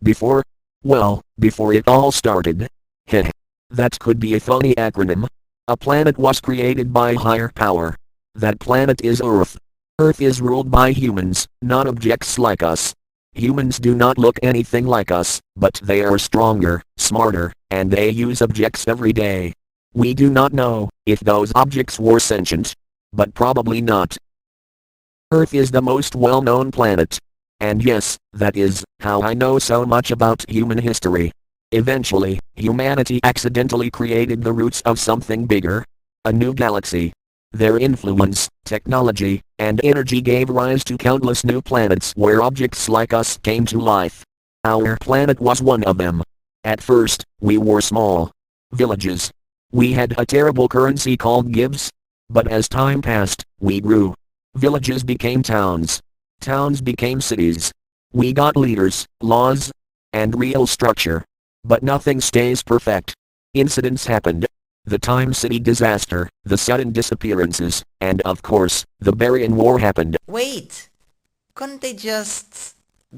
Before? Well, before it all started. Heh. That could be a funny acronym. A planet was created by a higher power. That planet is Earth. Earth is ruled by humans, not objects like us. Humans do not look anything like us, but they are stronger, smarter, and they use objects every day. We do not know if those objects were sentient, but probably not. Earth is the most well-known planet. And yes, that is how I know so much about human history. Eventually, humanity accidentally created the roots of something bigger. A new galaxy. Their influence, technology, and energy gave rise to countless new planets where objects like us came to life. Our planet was one of them. At first, we were small villages. We had a terrible currency called gibbs. But as time passed, we grew. Villages became towns. Towns became cities. We got leaders, laws, and real structure. But nothing stays perfect. Incidents happened. The Time City disaster, the sudden disappearances, and of course, the B.I.A.S war happened. Wait, couldn't they just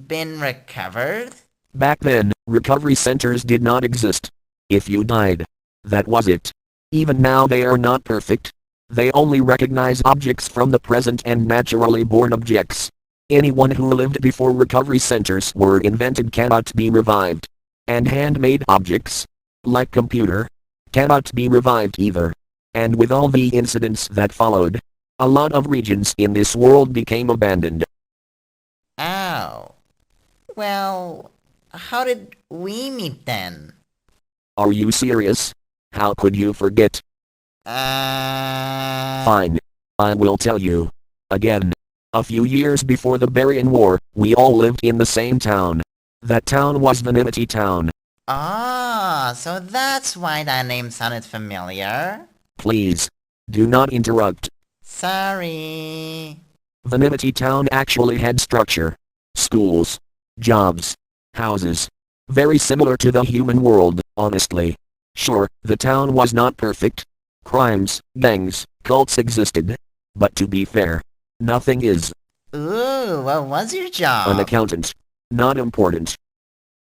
been recovered? Back then, recovery centers did not exist. If you died, that was it. Even now they are not perfect. They only recognize objects from the present and naturally born objects. Anyone who lived before recovery centers were invented cannot be revived. And handmade objects, like computer, cannot be revived either. And with all the incidents that followed, a lot of regions in this world became abandoned. Oh. Well, how did we meet then? Are you serious? How could you forget? Fine. I will tell you. Again. A few years before the B.I.A.S war, we all lived in the same town. That town was Vanity Town. Ah, so that's why that name sounded familiar. Please. Do not interrupt. Sorry. Vanity Town actually had structure. Schools. Jobs. Houses. Very similar to the human world, honestly. Sure, the town was not perfect. Crimes, gangs, cults existed. But to be fair, nothing is. Ooh, what was your job? An accountant. Not important.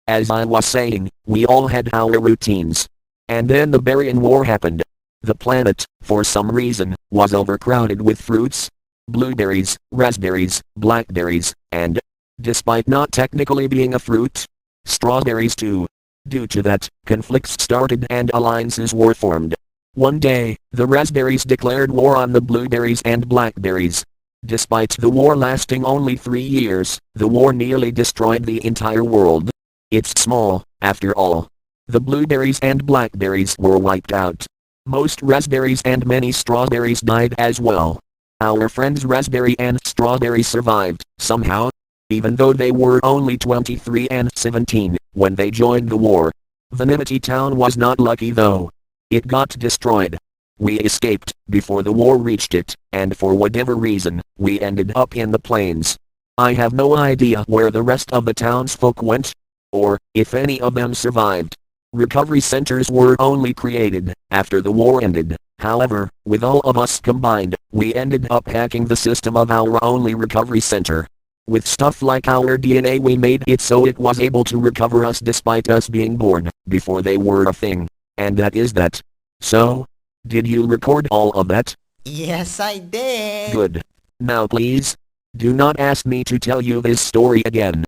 As I was saying, we all had our routines. And then the B.I.A.S war happened. The planet, for some reason, was overcrowded with fruits. Blueberries, raspberries, blackberries, and, despite not technically being a fruit, strawberries too. Due to that, conflicts started and alliances were formed. One day, the raspberries declared war on the blueberries and blackberries. Despite the war lasting only 3 years, the war nearly destroyed the entire world. It's small, after all. The blueberries and blackberries were wiped out. Most raspberries and many strawberries died as well. Our friends Raspberry and Strawberry survived, somehow. Even though they were only 23 and 17 when they joined the war. Vanity Town was not lucky though. It got destroyed. We escaped before the war reached it, and for whatever reason, we ended up in the plains. I have no idea where the rest of the townsfolk went, or if any of them survived. Recovery centers were only created after the war ended. However, with all of us combined, we ended up hacking the system of our only recovery center. With stuff like our DNA we made it so it was able to recover us despite us being born before they were a thing. And that is that. So, did you record all of that? Yes, I did. Good. Now please, do not ask me to tell you this story again.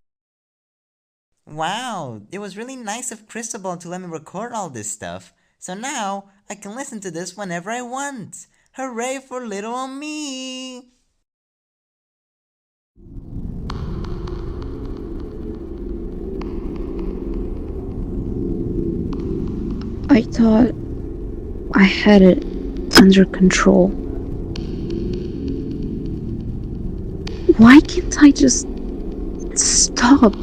Wow, it was really nice of Cristobal to let me record all this stuff. So now, I can listen to this whenever I want. Hooray for little ol' me! I thought I had it under control. Why can't I just stop?